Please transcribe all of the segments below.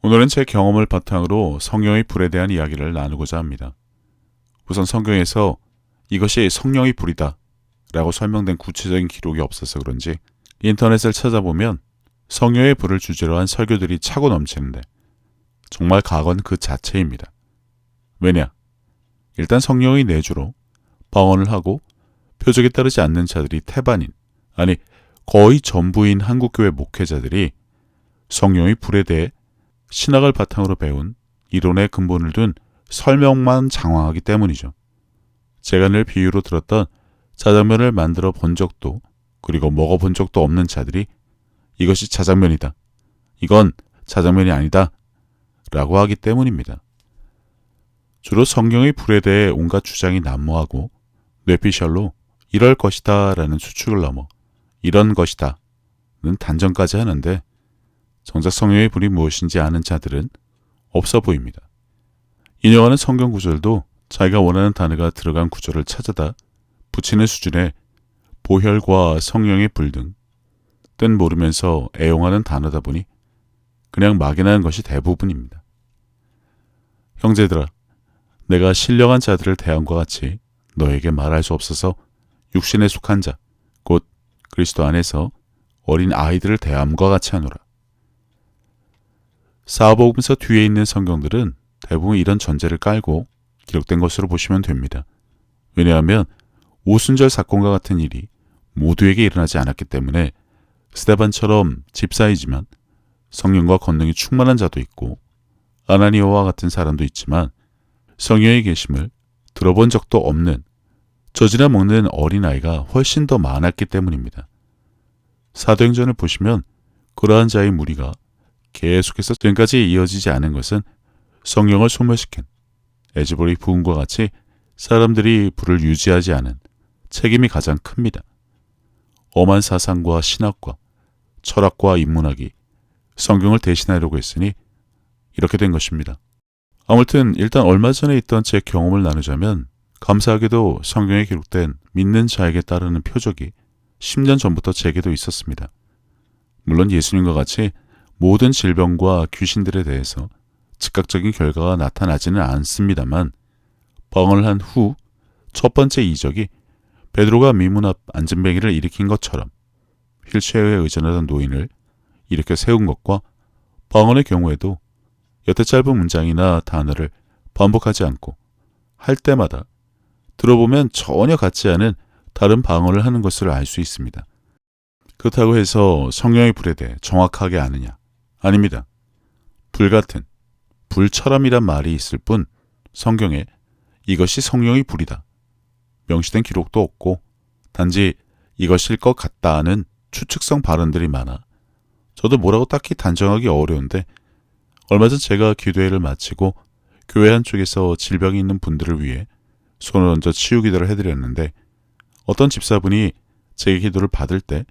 오늘은 제 경험을 바탕으로 성령의 불에 대한 이야기를 나누고자 합니다. 우선 성경에서 이것이 성령의 불이다 라고 설명된 구체적인 기록이 없어서 그런지 인터넷을 찾아보면 성령의 불을 주제로 한 설교들이 차고 넘치는데 정말 각원 그 자체입니다. 왜냐? 일단 성령의 내주로 방언을 하고 표적에 따르지 않는 자들이 태반인, 아니 거의 전부인 한국교회 목회자들이 성령의 불에 대해 신학을 바탕으로 배운 이론의 근본을 둔 설명만 장황하기 때문이죠. 제가 늘 비유로 들었던 자장면을 만들어 본 적도 그리고 먹어본 적도 없는 자들이 이것이 자장면이다, 이건 자장면이 아니다 라고 하기 때문입니다. 주로 성령의 불에 대해 온갖 주장이 난무하고 뇌피셜로 이럴 것이다 라는 추측을 넘어 이런 것이다 는 단정까지 하는데 정작 성령의 불이 무엇인지 아는 자들은 없어 보입니다. 인용하는 성경 구절도 자기가 원하는 단어가 들어간 구절을 찾아다 붙이는 수준의 보혈과 성령의 불 등 뜻 모르면서 애용하는 단어다 보니 그냥 막연한 것이 대부분입니다. 형제들아, 내가 신령한 자들을 대함과 같이 너에게 말할 수 없어서 육신에 속한 자, 곧 그리스도 안에서 어린 아이들을 대함과 같이 하노라. 사복음서 뒤에 있는 성경들은 대부분 이런 전제를 깔고 기록된 것으로 보시면 됩니다. 왜냐하면 오순절 사건과 같은 일이 모두에게 일어나지 않았기 때문에 스데반처럼 집사이지만 성령과 권능이 충만한 자도 있고 아나니아와 같은 사람도 있지만 성령의 계심을 들어본 적도 없는 젖이나 먹는 어린아이가 훨씬 더 많았기 때문입니다. 사도행전을 보시면 그러한 자의 무리가 계속해서 지금까지 이어지지 않은 것은 성령을 소멸시킨 에즈볼의 부흥과 같이 사람들이 불을 유지하지 않은 책임이 가장 큽니다. 엄한 사상과 신학과 철학과 인문학이 성경을 대신하려고 했으니 이렇게 된 것입니다. 아무튼 일단 얼마 전에 있던 제 경험을 나누자면 감사하게도 성경에 기록된 믿는 자에게 따르는 표적이 10년 전부터 제게도 있었습니다. 물론 예수님과 같이 모든 질병과 귀신들에 대해서 즉각적인 결과가 나타나지는 않습니다만 방언을 한 후 첫 번째 이적이 베드로가 미문 앞 안전뱅이를 일으킨 것처럼 휠체어에 의존하던 노인을 일으켜 세운 것과 방언의 경우에도 여태 짧은 문장이나 단어를 반복하지 않고 할 때마다 들어보면 전혀 같지 않은 다른 방언을 하는 것을 알 수 있습니다. 그렇다고 해서 성령의 불에 대해 정확하게 아느냐? 아닙니다. 불같은, 불처럼이란 말이 있을 뿐 성경에 이것이 성령의 불이다 명시된 기록도 없고 단지 이것일 것 같다는 추측성 발언들이 많아 저도 뭐라고 딱히 단정하기 어려운데 얼마 전 제가 기도회를 마치고 교회 한쪽에서 질병이 있는 분들을 위해 손을 얹어 치유 기도를 해드렸는데 어떤 집사분이 제 기도를 받을 때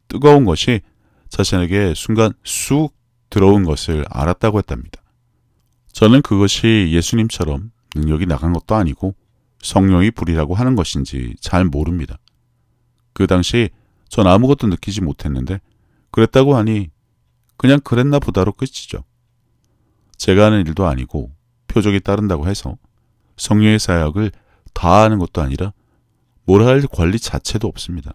뜨거운 것이 자신에게 순간 쑥 들어온 것을 알았다고 했답니다. 저는 그것이 예수님처럼 능력이 나간 것도 아니고 성령의 불이라고 하는 것인지 잘 모릅니다. 그 당시 전 아무것도 느끼지 못했는데 그랬다고 하니 그냥 그랬나 보다로 끝이죠. 제가 하는 일도 아니고 표적이 따른다고 해서 성령의 사역을 다 하는 것도 아니라 뭘 할 권리 자체도 없습니다.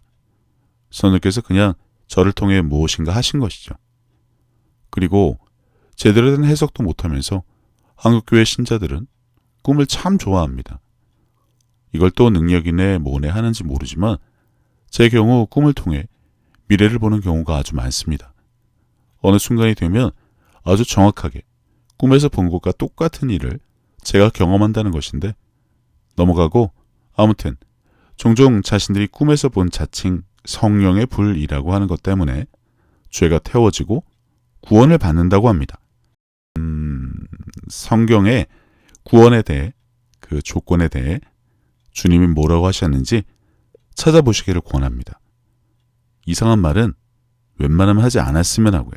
성령께서 그냥 저를 통해 무엇인가 하신 것이죠. 그리고 제대로 된 해석도 못하면서 한국교회 신자들은 꿈을 참 좋아합니다. 이걸 또 능력이네 뭐네 하는지 모르지만 제 경우 꿈을 통해 미래를 보는 경우가 아주 많습니다. 어느 순간이 되면 아주 정확하게 꿈에서 본 것과 똑같은 일을 제가 경험한다는 것인데 넘어가고 아무튼 종종 자신들이 꿈에서 본 자칭 성령의 불이라고 하는 것 때문에 죄가 태워지고 구원을 받는다고 합니다. 성경의 구원에 대해 그 조건에 대해 주님이 뭐라고 하셨는지 찾아보시기를 권합니다. 이상한 말은 웬만하면 하지 않았으면 하고요.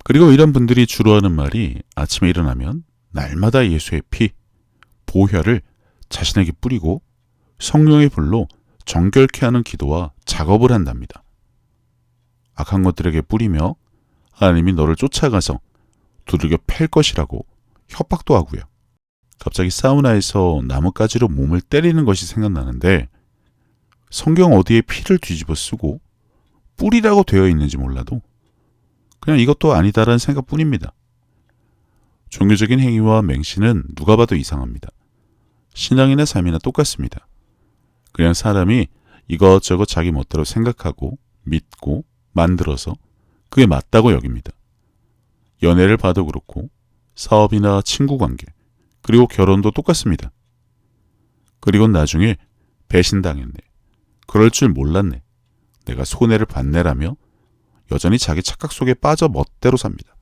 그리고 이런 분들이 주로 하는 말이 아침에 일어나면 날마다 예수의 피, 보혈을 자신에게 뿌리고 성령의 불로 정결케 하는 기도와 작업을 한답니다. 악한 것들에게 뿌리며 하나님이 너를 쫓아가서 두들겨 팰 것이라고 협박도 하고요. 갑자기 사우나에서 나뭇가지로 몸을 때리는 것이 생각나는데 성경 어디에 피를 뒤집어 쓰고 뿔이라고 되어 있는지 몰라도 그냥 이것도 아니다라는 생각뿐입니다. 종교적인 행위와 맹신은 누가 봐도 이상합니다. 신앙이나 삶이나 똑같습니다. 그냥 사람이 이것저것 자기 멋대로 생각하고 믿고 만들어서 그게 맞다고 여깁니다. 연애를 봐도 그렇고 사업이나 친구관계 그리고 결혼도 똑같습니다. 그리고 나중에 배신당했네. 그럴 줄 몰랐네. 내가 손해를 봤네라며 여전히 자기 착각 속에 빠져 멋대로 삽니다.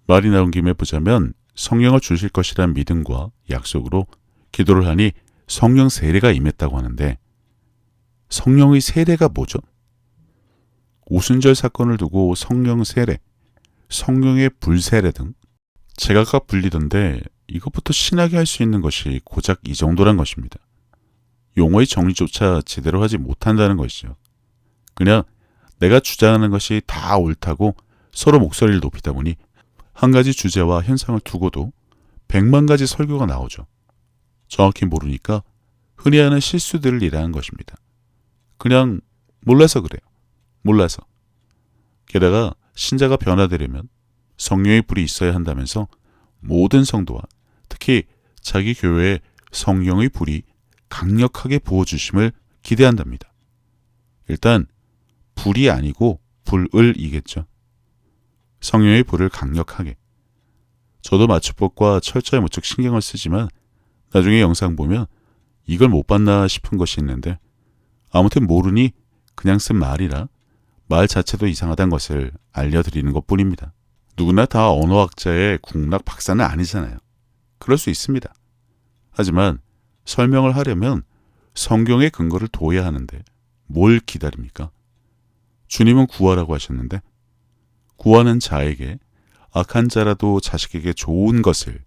말이 나온 김에 보자면 성령을 주실 것이란 믿음과 약속으로 기도를 하니 성령 세례가 임했다고 하는데 성령의 세례가 뭐죠? 오순절 사건을 두고 성령 세례, 성령의 불세례 등 제각각 불리던데 이것부터 신하게 할 수 있는 것이 고작 이 정도란 것입니다. 용어의 정리조차 제대로 하지 못한다는 것이죠. 그냥 내가 주장하는 것이 다 옳다고 서로 목소리를 높이다 보니 한 가지 주제와 현상을 두고도 100만 가지 설교가 나오죠. 정확히 모르니까 흔히 하는 실수들을 일하는 것입니다. 그냥 몰라서 그래요. 몰라서. 게다가 신자가 변화되려면 성령의 불이 있어야 한다면서 모든 성도와 특히 자기 교회에 성령의 불이 강력하게 부어주심을 기대한답니다. 일단 불이 아니고 불을이겠죠. 성령의 불을 강력하게. 저도 맞춤법과 철저히 무척 신경을 쓰지만 나중에 영상 보면 이걸 못 봤나 싶은 것이 있는데 아무튼 모르니 그냥 쓴 말이라 말 자체도 이상하다는 것을 알려드리는 것뿐입니다. 누구나 다 언어학자의 국락 박사는 아니잖아요. 그럴 수 있습니다. 하지만 설명을 하려면 성경의 근거를 둬야 하는데 뭘 기다립니까? 주님은 구하라고 하셨는데 구하는 자에게 악한 자라도 자식에게 좋은 것을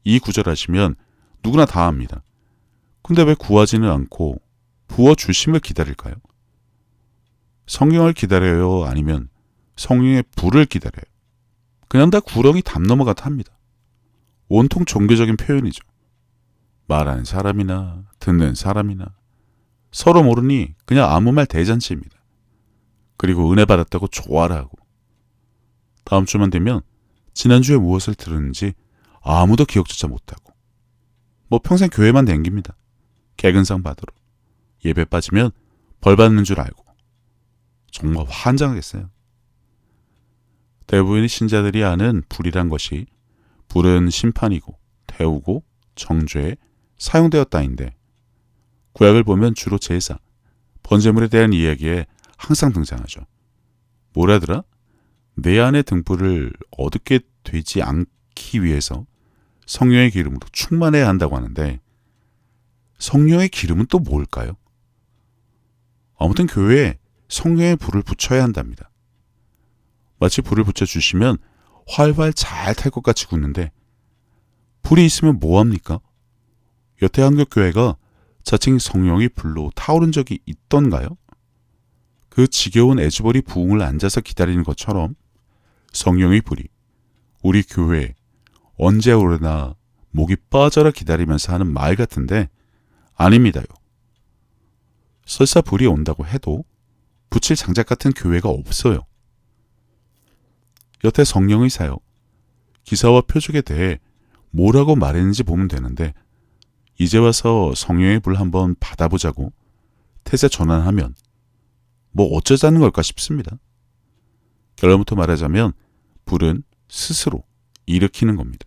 이 구절 하시면 누구나 다 합니다. 근데 왜 구하지는 않고 부어주심을 기다릴까요? 성령을 기다려요? 아니면 성령의 불을 기다려요? 그냥 다 구렁이 담 넘어가다 합니다. 온통 종교적인 표현이죠. 말하는 사람이나 듣는 사람이나 서로 모르니 그냥 아무 말 대잔치입니다. 그리고 은혜 받았다고 좋아라 하고 다음 주만 되면 지난주에 무엇을 들었는지 아무도 기억조차 못하고 뭐 평생 교회만 댕깁니다. 개근상 받으러 예배 빠지면 벌 받는 줄 알고 정말 환장하겠어요. 대부분의 신자들이 아는 불이란 것이 불은 심판이고 태우고 정죄에 사용되었다인데 구약을 보면 주로 제사, 번제물에 대한 이야기에 항상 등장하죠. 뭐라더라? 내 안의 등불을 어둡게 되지 않기 위해서 성령의 기름으로 충만해야 한다고 하는데 성령의 기름은 또 뭘까요? 아무튼 교회에 성령의 불을 붙여야 한답니다. 마치 불을 붙여주시면 활활 잘 탈 것 같이 굳는데 불이 있으면 뭐합니까? 여태 한국교회가 자칭 성령이 불로 타오른 적이 있던가요? 그 지겨운 애주벌이 부흥을 앉아서 기다리는 것처럼 성령의 불이 우리 교회에 언제 오려나 목이 빠져라 기다리면서 하는 말 같은데 아닙니다요. 설사 불이 온다고 해도 붙일 장작 같은 교회가 없어요. 여태 성령의 사역, 기사와 표적에 대해 뭐라고 말했는지 보면 되는데 이제 와서 성령의 불 한번 받아보자고 태세 전환하면 뭐 어쩌자는 걸까 싶습니다. 결론부터 말하자면 불은 스스로 일으키는 겁니다.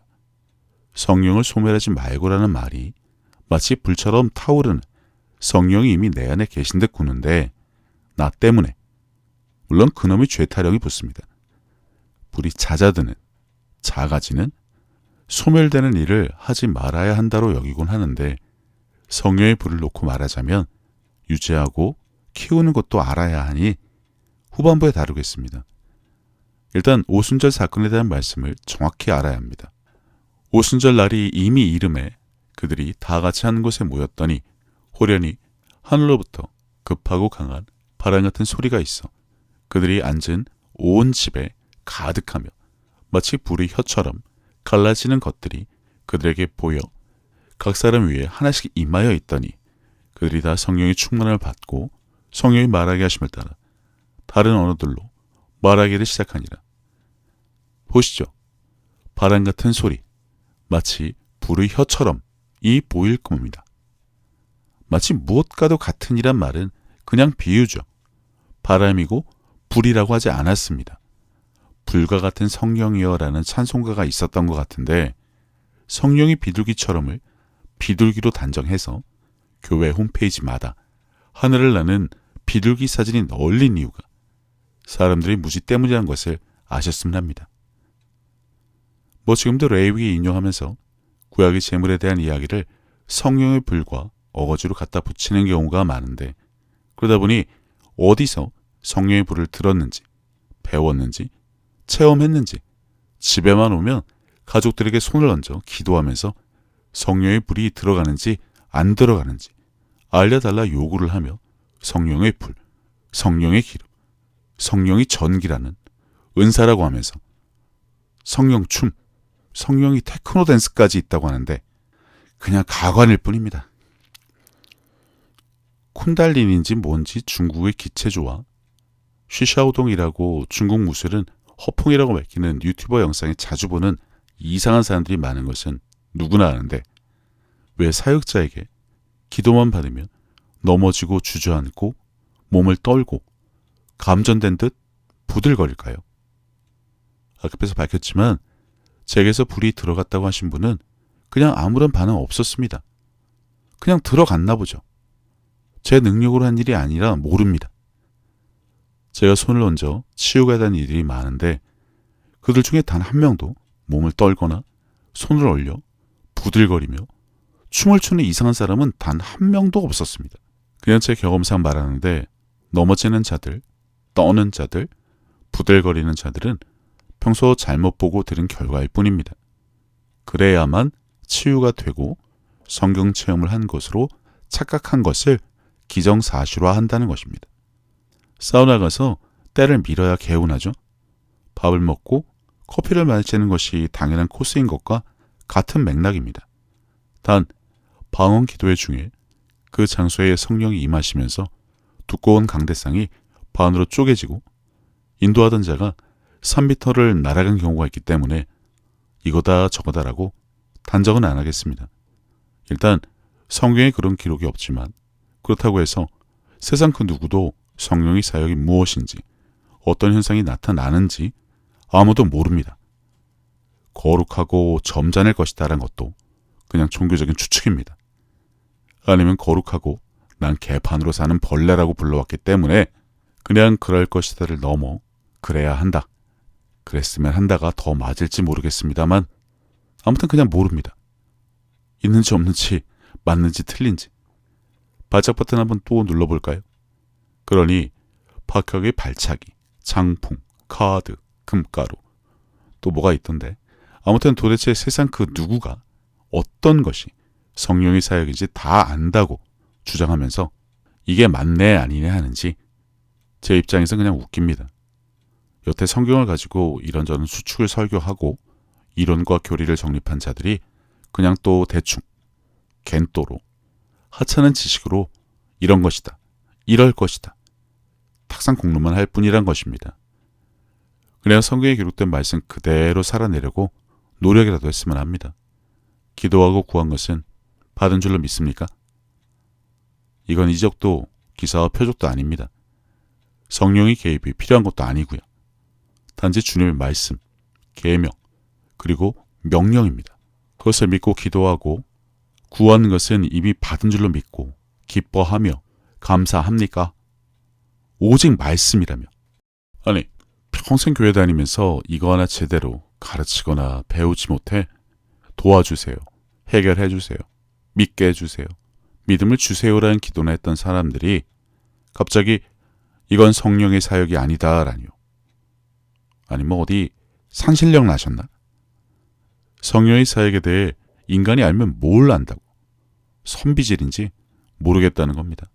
성령을 소멸하지 말고라는 말이 마치 불처럼 타오르는 성령이 이미 내 안에 계신 듯 구는데 나 때문에 물론 그놈의 죄타령이 붙습니다. 불이 잦아드는, 작아지는, 소멸되는 일을 하지 말아야 한다로 여기곤 하는데 성령의 불을 놓고 말하자면 유지하고 키우는 것도 알아야 하니 후반부에 다루겠습니다. 일단 오순절 사건에 대한 말씀을 정확히 알아야 합니다. 오순절 날이 이미 이름에 그들이 다 같이 한 곳에 모였더니 호련히 하늘로부터 급하고 강한 바람 같은 소리가 있어 그들이 앉은 온 집에 가득하며 마치 불의 혀처럼 갈라지는 것들이 그들에게 보여 각 사람 위에 하나씩 임하여 있더니 그들이 다 성령의 충만을 받고 성령이 말하게 하심을 따라 다른 언어들로 말하기를 시작하니라. 보시죠. 바람 같은 소리, 마치 불의 혀처럼 이 보일 겁니다. 마치 무엇과도 같으니란 말은 그냥 비유죠. 바람이고 불이라고 하지 않았습니다. 불과 같은 성령이여라는 찬송가가 있었던 것 같은데 성령이 비둘기처럼을 비둘기로 단정해서 교회 홈페이지마다 하늘을 나는 비둘기 사진이 널린 이유가 사람들이 무지 때문이라는 것을 아셨으면 합니다. 지금도 레위기 인용하면서 구약의 제물에 대한 이야기를 성령의 불과 어거지로 갖다 붙이는 경우가 많은데 그러다 보니 어디서 성령의 불을 들었는지 배웠는지 체험했는지 집에만 오면 가족들에게 손을 얹어 기도하면서 성령의 불이 들어가는지 안 들어가는지 알려달라 요구를 하며 성령의 불, 성령의 기름, 성령이 전기라는 은사라고 하면서 성령 춤, 성령이 테크노 댄스까지 있다고 하는데 그냥 가관일 뿐입니다. 쿤달린인지 뭔지 중국의 기체조와 쉬샤오동이라고 중국 무술은 허풍이라고 밝히는 유튜버 영상에 자주 보는 이상한 사람들이 많은 것은 누구나 아는데 왜 사역자에게 기도만 받으면 넘어지고 주저앉고 몸을 떨고 감전된 듯 부들거릴까요? 앞에서 밝혔지만 제게서 불이 들어갔다고 하신 분은 그냥 아무런 반응 없었습니다. 그냥 들어갔나 보죠. 제 능력으로 한 일이 아니라 모릅니다. 제가 손을 얹어 치유가 된 일들이 많은데 그들 중에 단 한 명도 몸을 떨거나 손을 올려 부들거리며 춤을 추는 이상한 사람은 단 한 명도 없었습니다. 그냥 제 경험상 말하는데 넘어지는 자들, 떠는 자들, 부들거리는 자들은 평소 잘못 보고 들은 결과일 뿐입니다. 그래야만 치유가 되고 성경 체험을 한 것으로 착각한 것을 기정사실화한다는 것입니다. 사우나 가서 때를 밀어야 개운하죠. 밥을 먹고 커피를 마시는 것이 당연한 코스인 것과 같은 맥락입니다. 단 방언 기도회 중에 그 장소에 성령이 임하시면서 두꺼운 강대상이 반으로 쪼개지고 인도하던 자가 3m를 날아간 경우가 있기 때문에 이거다 저거다라고 단정은 안 하겠습니다. 일단 성경에 그런 기록이 없지만 그렇다고 해서 세상 그 누구도 성령의 사역이 무엇인지 어떤 현상이 나타나는지 아무도 모릅니다. 거룩하고 점잖을 것이다라는 것도 그냥 종교적인 추측입니다. 아니면 거룩하고 난 개판으로 사는 벌레라고 불러왔기 때문에 그냥 그럴 것이다를 넘어 그래야 한다. 그랬으면 한다가 더 맞을지 모르겠습니다만 아무튼 그냥 모릅니다. 있는지 없는지 맞는지 틀린지. 발작 버튼 한번 또 눌러볼까요? 그러니 박혁의 발차기, 장풍, 카드, 금가루 또 뭐가 있던데 아무튼 도대체 세상 그 누구가 어떤 것이 성령의 사역인지 다 안다고 주장하면서 이게 맞네 아니네 하는지 제 입장에서 그냥 웃깁니다. 여태 성경을 가지고 이런저런 수축을 설교하고 이론과 교리를 정립한 자들이 그냥 또 대충 갠또로 하찮은 지식으로 이런 것이다, 이럴 것이다 탁상 공론만 할 뿐이란 것입니다. 그냥 성경에 기록된 말씀 그대로 살아내려고 노력이라도 했으면 합니다. 기도하고 구한 것은 받은 줄로 믿습니까? 이건 이적도 기사와 표적도 아닙니다. 성령의 개입이 필요한 것도 아니고요. 단지 주님의 말씀, 계명, 그리고 명령입니다. 그것을 믿고 기도하고 구한 것은 이미 받은 줄로 믿고 기뻐하며 감사합니까? 오직 말씀이라며. 아니, 평생 교회 다니면서 이거 하나 제대로 가르치거나 배우지 못해 도와주세요. 해결해 주세요. 믿게 해주세요. 믿음을 주세요라는 기도나 했던 사람들이 갑자기 이건 성령의 사역이 아니다라니요. 아니 뭐 어디 산신령 나셨나? 성령의 사역에 대해 인간이 알면 뭘 안다고 선비질인지 모르겠다는 겁니다.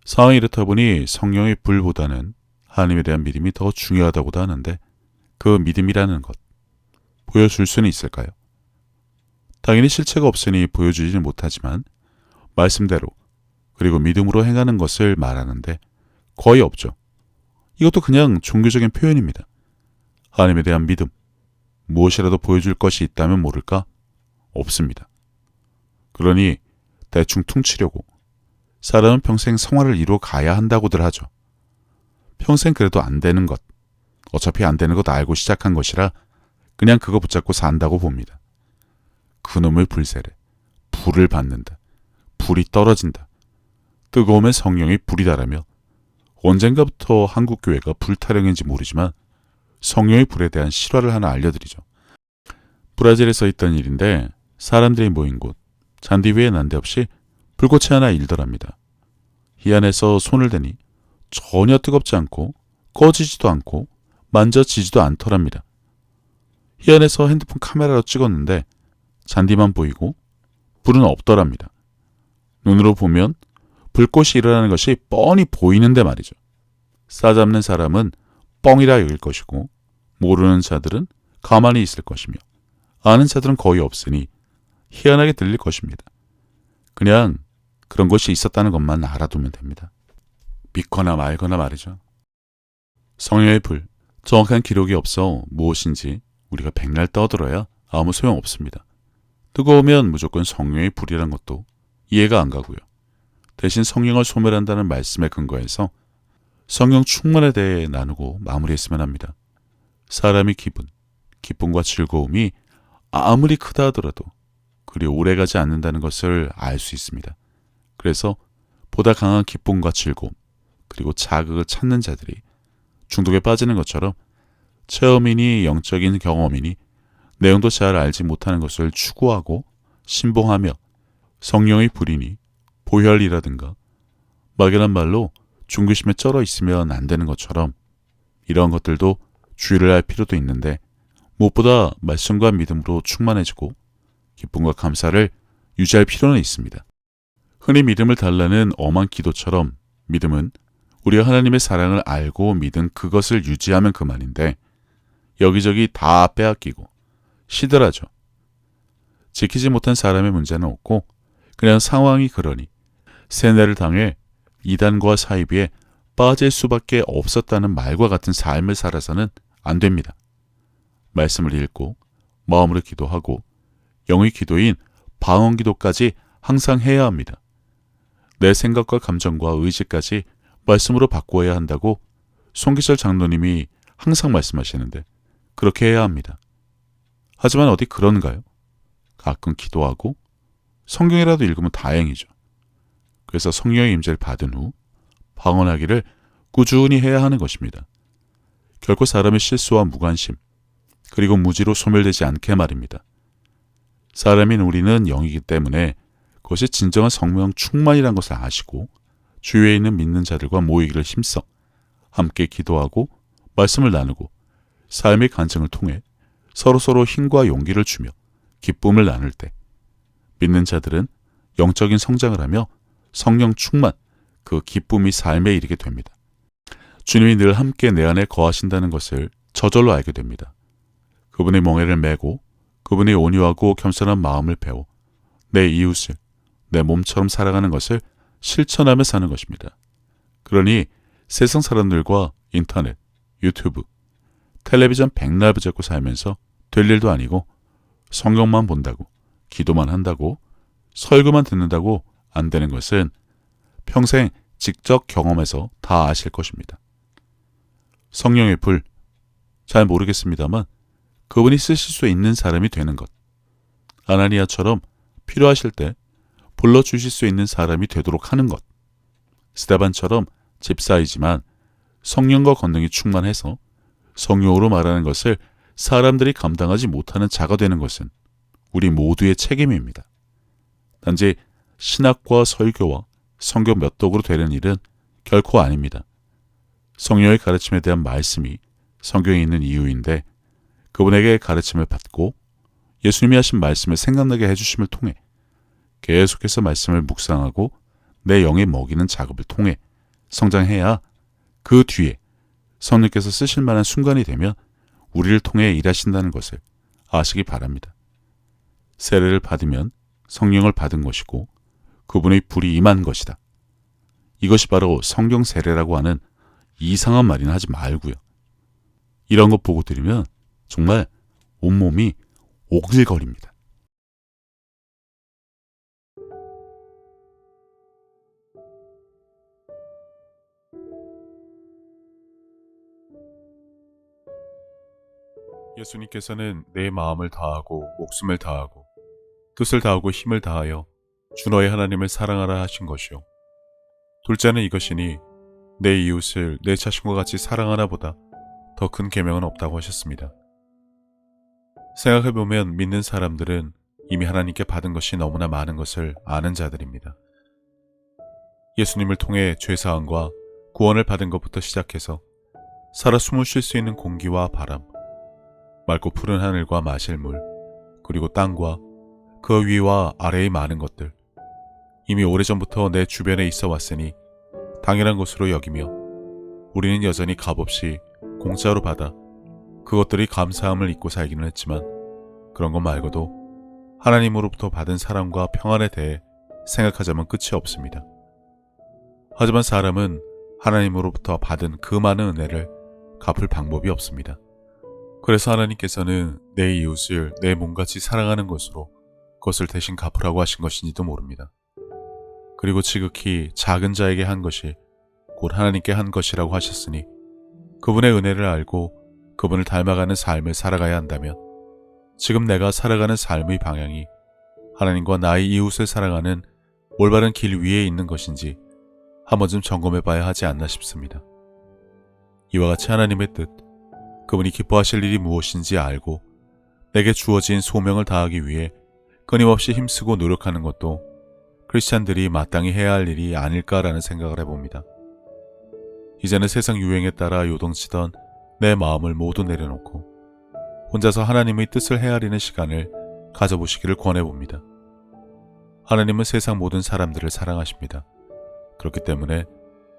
상황이 이렇다 보니 성령의 불보다는 하나님에 대한 믿음이 더 중요하다고도 하는데 그 믿음이라는 것 보여줄 수는 있을까요? 당연히 실체가 없으니 보여주지는 못하지만 말씀대로 그리고 믿음으로 행하는 것을 말하는데 거의 없죠. 이것도 그냥 종교적인 표현입니다. 하나님에 대한 믿음, 무엇이라도 보여줄 것이 있다면 모를까? 없습니다. 그러니 대충 퉁치려고 사람은 평생 성화를 이루어 가야 한다고들 하죠. 평생 그래도 안 되는 것, 어차피 안 되는 것 알고 시작한 것이라 그냥 그거 붙잡고 산다고 봅니다. 그놈의 불세례, 불을 받는다. 불이 떨어진다. 뜨거우면 성령이 불이 달하며 언젠가부터 한국교회가 불타령인지 모르지만 성령의 불에 대한 실화를 하나 알려드리죠. 브라질에 있던 일인데 사람들이 모인 곳, 잔디 위에 난데없이 불꽃이 하나 일더랍니다. 희한해서 손을 대니 전혀 뜨겁지 않고 꺼지지도 않고 만져지지도 않더랍니다. 희한해서 핸드폰 카메라로 찍었는데 잔디만 보이고 불은 없더랍니다. 눈으로 보면 불꽃이 일어나는 것이 뻔히 보이는데 말이죠. 싸잡는 사람은 뻥이라 여길 것이고 모르는 자들은 가만히 있을 것이며 아는 자들은 거의 없으니 희한하게 들릴 것입니다. 그냥 그런 것이 있었다는 것만 알아두면 됩니다. 믿거나 말거나 말이죠. 성령의 불, 정확한 기록이 없어 무엇인지 우리가 백날 떠들어야 아무 소용없습니다. 뜨거우면 무조건 성령의 불이란 것도 이해가 안 가고요. 대신 성령을 소멸한다는 말씀에 근거해서 성령 충만에 대해 나누고 마무리했으면 합니다. 사람의 기쁨과 즐거움이 아무리 크다 하더라도 그리 오래가지 않는다는 것을 알 수 있습니다. 그래서 보다 강한 기쁨과 즐거움 그리고 자극을 찾는 자들이 중독에 빠지는 것처럼 체험이니 영적인 경험이니 내용도 잘 알지 못하는 것을 추구하고 신봉하며 성령의 불이니 보혈이라든가 막연한 말로 종교심에 쩔어 있으면 안 되는 것처럼 이러한 것들도 주의를 할 필요도 있는데 무엇보다 말씀과 믿음으로 충만해지고 기쁨과 감사를 유지할 필요는 있습니다. 흔히 믿음을 달라는 엄한 기도처럼 믿음은 우리가 하나님의 사랑을 알고 믿은 그것을 유지하면 그만인데 여기저기 다 빼앗기고 시들하죠. 지키지 못한 사람의 문제는 없고 그냥 상황이 그러니 세뇌를 당해 이단과 사이비에 빠질 수밖에 없었다는 말과 같은 삶을 살아서는 안 됩니다. 말씀을 읽고 마음으로 기도하고 영의 기도인 방언 기도까지 항상 해야 합니다. 내 생각과 감정과 의지까지 말씀으로 바꾸어야 한다고 송기철 장로님이 항상 말씀하시는데 그렇게 해야 합니다. 하지만 어디 그런가요? 가끔 기도하고 성경이라도 읽으면 다행이죠. 그래서 성령의 임재를 받은 후 방언하기를 꾸준히 해야 하는 것입니다. 결코 사람의 실수와 무관심 그리고 무지로 소멸되지 않게 말입니다. 사람인 우리는 영이기 때문에 그것이 진정한 성령 충만이란 것을 아시고 주위에 있는 믿는 자들과 모이기를 힘써 함께 기도하고 말씀을 나누고 삶의 간증을 통해 서로서로 힘과 용기를 주며 기쁨을 나눌 때 믿는 자들은 영적인 성장을 하며 성령 충만, 그 기쁨이 삶에 이르게 됩니다. 주님이 늘 함께 내 안에 거하신다는 것을 저절로 알게 됩니다. 그분의 멍에를 메고 그분의 온유하고 겸손한 마음을 배워 내 이웃을 내 몸처럼 살아가는 것을 실천하며 사는 것입니다. 그러니 세상 사람들과 인터넷, 유튜브, 텔레비전 백날 붙잡고 살면서 될 일도 아니고 성경만 본다고, 기도만 한다고, 설교만 듣는다고 안 되는 것은 평생 직접 경험해서 다 아실 것입니다. 성령의 불, 잘 모르겠습니다만 그분이 쓰실 수 있는 사람이 되는 것. 아나니아처럼 필요하실 때 불러주실 수 있는 사람이 되도록 하는 것. 스데반처럼 집사이지만 성령과 권능이 충만해서 성령으로 말하는 것을 사람들이 감당하지 못하는 자가 되는 것은 우리 모두의 책임입니다. 단지 신학과 설교와 성경 몇 독으로 되는 일은 결코 아닙니다. 성령의 가르침에 대한 말씀이 성경에 있는 이유인데 그분에게 가르침을 받고 예수님이 하신 말씀을 생각나게 해주심을 통해 계속해서 말씀을 묵상하고 내 영에 먹이는 작업을 통해 성장해야 그 뒤에 성령께서 쓰실 만한 순간이 되면 우리를 통해 일하신다는 것을 아시기 바랍니다. 세례를 받으면 성령을 받은 것이고 그분의 불이 임한 것이다. 이것이 바로 성경 세례라고 하는 이상한 말이나 하지 말고요. 이런 것 보고 들으면 정말 온몸이 오글거립니다. 예수님께서는 내 마음을 다하고 목숨을 다하고 뜻을 다하고 힘을 다하여 주 너의 하나님을 사랑하라 하신 것이요. 둘째는 이것이니 내 이웃을 내 자신과 같이 사랑하나 보다 더 큰 계명은 없다고 하셨습니다. 생각해보면 믿는 사람들은 이미 하나님께 받은 것이 너무나 많은 것을 아는 자들입니다. 예수님을 통해 죄사함과 구원을 받은 것부터 시작해서 살아 숨을 쉴 수 있는 공기와 바람, 맑고 푸른 하늘과 마실 물, 그리고 땅과 그 위와 아래의 많은 것들, 이미 오래전부터 내 주변에 있어 왔으니 당연한 것으로 여기며 우리는 여전히 값없이 공짜로 받아 그것들이 감사함을 잊고 살기는 했지만 그런 것 말고도 하나님으로부터 받은 사랑과 평안에 대해 생각하자면 끝이 없습니다. 하지만 사람은 하나님으로부터 받은 그 많은 은혜를 갚을 방법이 없습니다. 그래서 하나님께서는 내 이웃을 내 몸같이 사랑하는 것으로 그것을 대신 갚으라고 하신 것인지도 모릅니다. 그리고 지극히 작은 자에게 한 것이 곧 하나님께 한 것이라고 하셨으니 그분의 은혜를 알고 그분을 닮아가는 삶을 살아가야 한다면 지금 내가 살아가는 삶의 방향이 하나님과 나의 이웃을 사랑하는 올바른 길 위에 있는 것인지 한 번쯤 점검해 봐야 하지 않나 싶습니다. 이와 같이 하나님의 뜻, 그분이 기뻐하실 일이 무엇인지 알고 내게 주어진 소명을 다하기 위해 끊임없이 힘쓰고 노력하는 것도 크리스찬들이 마땅히 해야 할 일이 아닐까라는 생각을 해봅니다. 이제는 세상 유행에 따라 요동치던 내 마음을 모두 내려놓고 혼자서 하나님의 뜻을 헤아리는 시간을 가져보시기를 권해봅니다. 하나님은 세상 모든 사람들을 사랑하십니다. 그렇기 때문에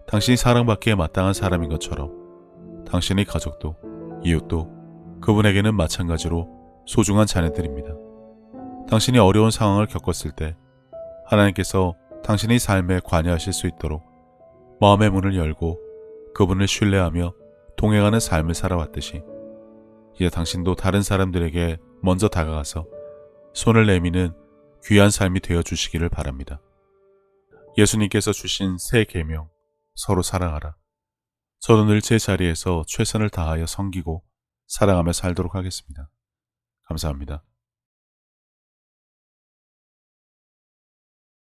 당신이 사랑받기에 마땅한 사람인 것처럼 당신의 가족도 이웃도 그분에게는 마찬가지로 소중한 자녀들입니다. 당신이 어려운 상황을 겪었을 때 하나님께서 당신의 삶에 관여하실 수 있도록 마음의 문을 열고 그분을 신뢰하며 동행하는 삶을 살아왔듯이 이제 당신도 다른 사람들에게 먼저 다가가서 손을 내미는 귀한 삶이 되어주시기를 바랍니다. 예수님께서 주신 새 계명, 서로 사랑하라. 저도 늘 제 자리에서 최선을 다하여 섬기고 사랑하며 살도록 하겠습니다. 감사합니다.